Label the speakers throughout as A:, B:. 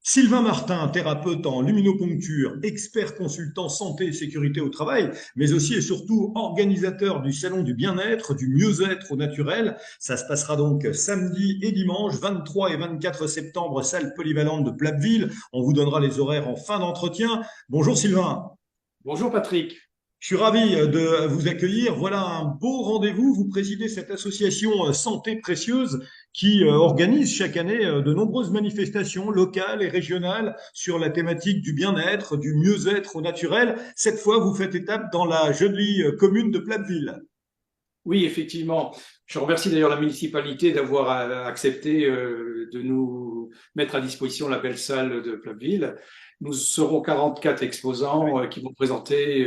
A: Sylvain Martin, thérapeute en luminoponcture, expert consultant santé et sécurité au travail, mais aussi et surtout organisateur du Salon du bien-être, du mieux-être au naturel. Ça se passera donc samedi et dimanche, 23 et 24 septembre, salle polyvalente de Platteville. On vous donnera les horaires en fin d'entretien. Bonjour Sylvain.
B: Bonjour Patrick.
A: Je suis ravi de vous accueillir. Voilà un beau rendez-vous. Vous présidez cette association Santé Précieuse qui organise chaque année de nombreuses manifestations locales et régionales sur la thématique du bien-être, du mieux-être au naturel. Cette fois, vous faites étape dans la jolie commune de Platteville.
B: Oui, effectivement. Je remercie d'ailleurs la municipalité d'avoir accepté de nous mettre à disposition la belle salle de Platteville. Nous serons 44 exposants qui vont présenter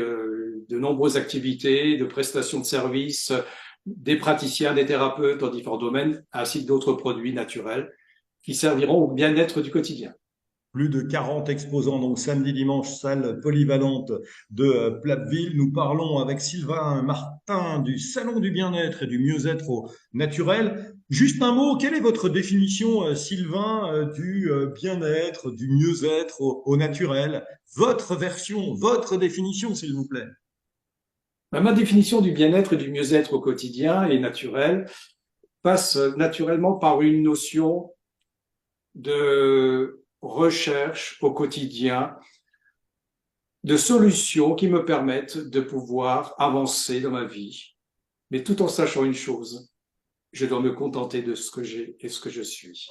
B: de nombreuses activités, de prestations de services, des praticiens, des thérapeutes dans différents domaines, ainsi que d'autres produits naturels qui serviront au bien-être du quotidien.
A: Plus de 40 exposants, donc samedi, dimanche, salle polyvalente de Platteville. Nous parlons avec Sylvain Martin du Salon du bien-être et du mieux-être au naturel. Juste un mot, quelle est votre définition, Sylvain, du bien-être, du mieux-être au naturel? Votre version, votre définition, s'il vous plaît.
B: Ma définition du bien-être et du mieux-être au quotidien et naturel passe naturellement par une notion de recherche au quotidien de solutions qui me permettent de pouvoir avancer dans ma vie, mais tout en sachant une chose, je dois me contenter de ce que j'ai et ce que je suis.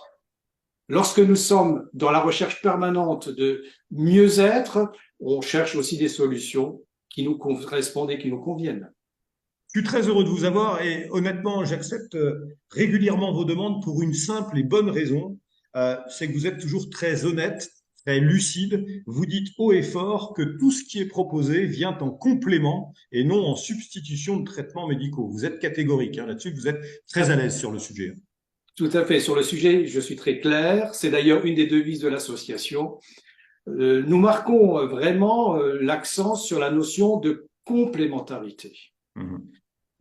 B: Lorsque nous sommes dans la recherche permanente de mieux-être, on cherche aussi des solutions qui nous correspondent et qui nous conviennent.
A: Je suis très heureux de vous avoir et honnêtement, j'accepte régulièrement vos demandes pour une simple et bonne raison. C'est que vous êtes toujours très honnête, très lucide. Vous dites haut et fort que tout ce qui est proposé vient en complément et non en substitution de traitements médicaux. Vous êtes catégorique hein, là-dessus, vous êtes très à l'aise sur le sujet.
B: Tout à fait. Sur le sujet, je suis très clair. C'est d'ailleurs une des devises de l'association. Nous marquons vraiment l'accent sur la notion de complémentarité.
A: Mhm.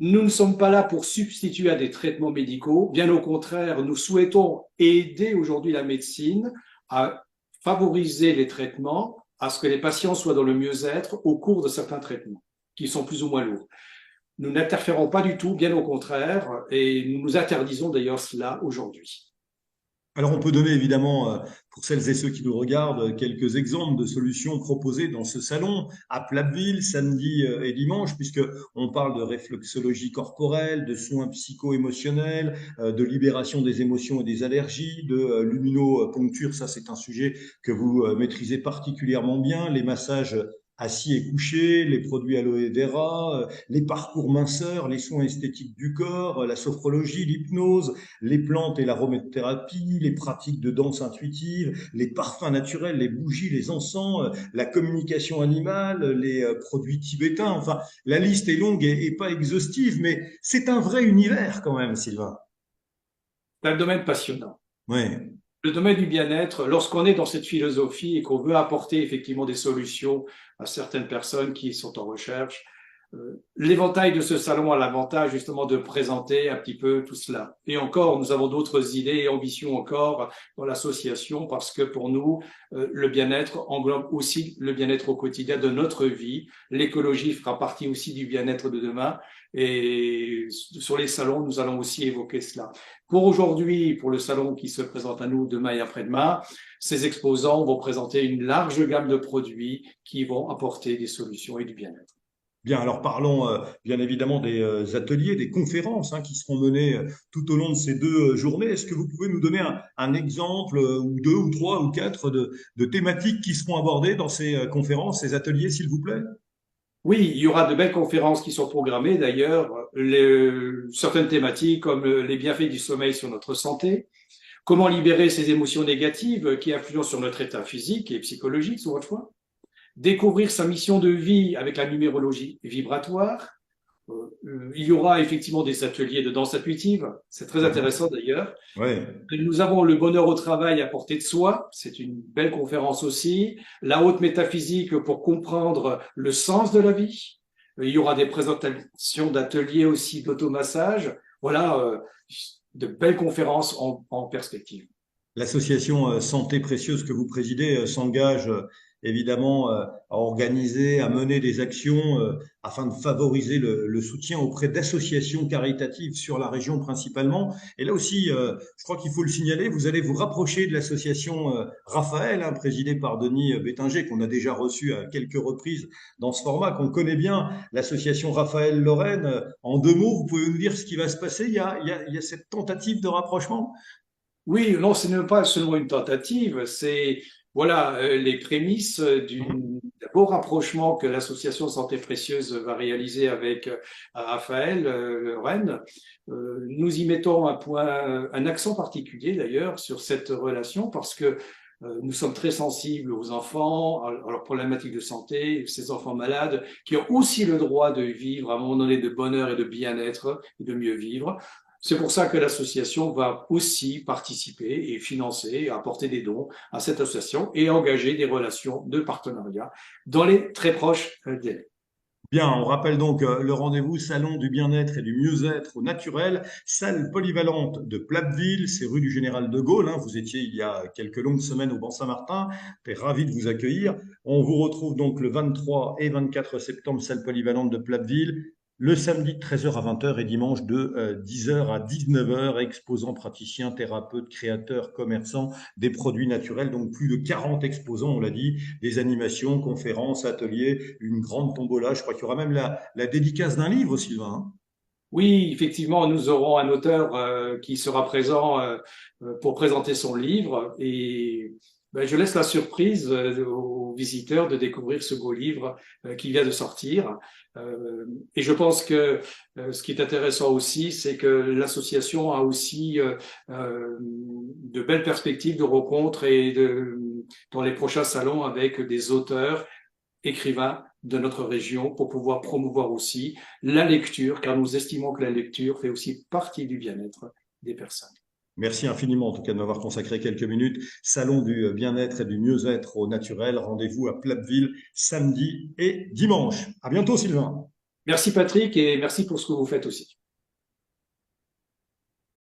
B: Nous ne sommes pas là pour substituer à des traitements médicaux. Bien au contraire, nous souhaitons aider aujourd'hui la médecine à favoriser les traitements, à ce que les patients soient dans le mieux-être au cours de certains traitements qui sont plus ou moins lourds. Nous n'interférons pas du tout, bien au contraire, et nous nous interdisons d'ailleurs cela aujourd'hui.
A: Alors, on peut donner évidemment, pour celles et ceux qui nous regardent, quelques exemples de solutions proposées dans ce salon à Platteville, samedi et dimanche, puisque on parle de réflexologie corporelle, de soins psycho-émotionnels, de libération des émotions et des allergies, de luminoponcture, ça c'est un sujet que vous maîtrisez particulièrement bien, les massages assis et couchés, les produits aloe vera, les parcours minceurs, les soins esthétiques du corps, la sophrologie, l'hypnose, les plantes et l'aromathérapie, les pratiques de danse intuitive, les parfums naturels, les bougies, les encens, la communication animale, les produits tibétains. Enfin, la liste est longue et pas exhaustive, mais c'est un vrai univers quand même, Sylvain.
B: C'est un domaine passionnant.
A: Ouais.
B: Le domaine du bien-être, lorsqu'on est dans cette philosophie et qu'on veut apporter effectivement des solutions à certaines personnes qui sont en recherche, l'éventail de ce salon a l'avantage justement de présenter un petit peu tout cela. Et encore, nous avons d'autres idées et ambitions encore dans l'association parce que pour nous, le bien-être englobe aussi le bien-être au quotidien de notre vie. L'écologie fera partie aussi du bien-être de demain. Et sur les salons, nous allons aussi évoquer cela. Pour aujourd'hui, pour le salon qui se présente à nous demain et après-demain, ces exposants vont présenter une large gamme de produits qui vont apporter des solutions et du bien-être.
A: Bien, alors parlons bien évidemment des ateliers, des conférences hein, qui seront menées tout au long de ces deux journées. Est-ce que vous pouvez nous donner un exemple ou deux ou trois ou quatre de thématiques qui seront abordées dans ces conférences, ces ateliers, s'il vous plaît?
B: Oui, il y aura de belles conférences qui sont programmées d'ailleurs, certaines thématiques comme les bienfaits du sommeil sur notre santé, comment libérer ces émotions négatives qui influencent sur notre état physique et psychologique, sur votre choix, découvrir sa mission de vie avec la numérologie vibratoire. Il y aura effectivement des ateliers de danse intuitive, c'est très
A: Mhm.
B: intéressant d'ailleurs.
A: Ouais.
B: Nous avons le bonheur au travail à portée de soi, c'est une belle conférence aussi. La haute métaphysique pour comprendre le sens de la vie. Il y aura des présentations d'ateliers aussi d'automassage. Voilà, de belles conférences en perspective.
A: L'association Santé Précieuse que vous présidez s'engage évidemment à organiser, à mener des actions afin de favoriser le soutien auprès d'associations caritatives sur la région principalement. Et là aussi, je crois qu'il faut le signaler, vous allez vous rapprocher de l'association Raphaël, hein, présidée par Denis Bétinger, qu'on a déjà reçu à quelques reprises dans ce format, qu'on connaît bien, l'association Raphaël Lorraine. En deux mots, vous pouvez nous dire ce qui va se passer? Il y a cette tentative de rapprochement?
B: Oui, non, ce n'est pas seulement une tentative, c'est voilà les prémices d'un beau rapprochement que l'association Santé Précieuse va réaliser avec Raphaël Rennes. Nous y mettons un accent particulier d'ailleurs sur cette relation parce que nous sommes très sensibles aux enfants, à leurs problématiques de santé, ces enfants malades qui ont aussi le droit de vivre à un moment donné de bonheur et de bien-être et de mieux vivre. C'est pour ça que l'association va aussi participer et financer, et apporter des dons à cette association et engager des relations de partenariat dans les très proches délais.
A: Bien, on rappelle donc le rendez-vous Salon du bien-être et du mieux-être au naturel, salle polyvalente de Platteville, c'est rue du Général de Gaulle, hein. Vous étiez il y a quelques longues semaines au Banc Saint-Martin, on est ravi de vous accueillir. On vous retrouve donc le 23 et 24 septembre, salle polyvalente de Platteville, le samedi de 13h à 20h et dimanche de 10h à 19h, exposants, praticiens, thérapeutes, créateurs, commerçants des produits naturels, donc plus de 40 exposants, on l'a dit, des animations, conférences, ateliers, une grande tombola. Je crois qu'il y aura même la dédicace d'un livre, Sylvain, hein.
B: Oui, effectivement, nous aurons un auteur qui sera présent pour présenter son livre et ben, je laisse la surprise aux visiteurs de découvrir ce beau livre qui vient de sortir. Et je pense que ce qui est intéressant aussi, c'est que l'association a aussi de belles perspectives de rencontres dans les prochains salons avec des auteurs écrivains de notre région pour pouvoir promouvoir aussi la lecture, car nous estimons que la lecture fait aussi partie du bien-être des personnes.
A: Merci infiniment, en tout cas, de m'avoir consacré quelques minutes. Salon du bien-être et du mieux-être au naturel. Rendez-vous à Platteville samedi et dimanche. À bientôt, Sylvain.
B: Merci Patrick et merci pour ce que vous faites aussi.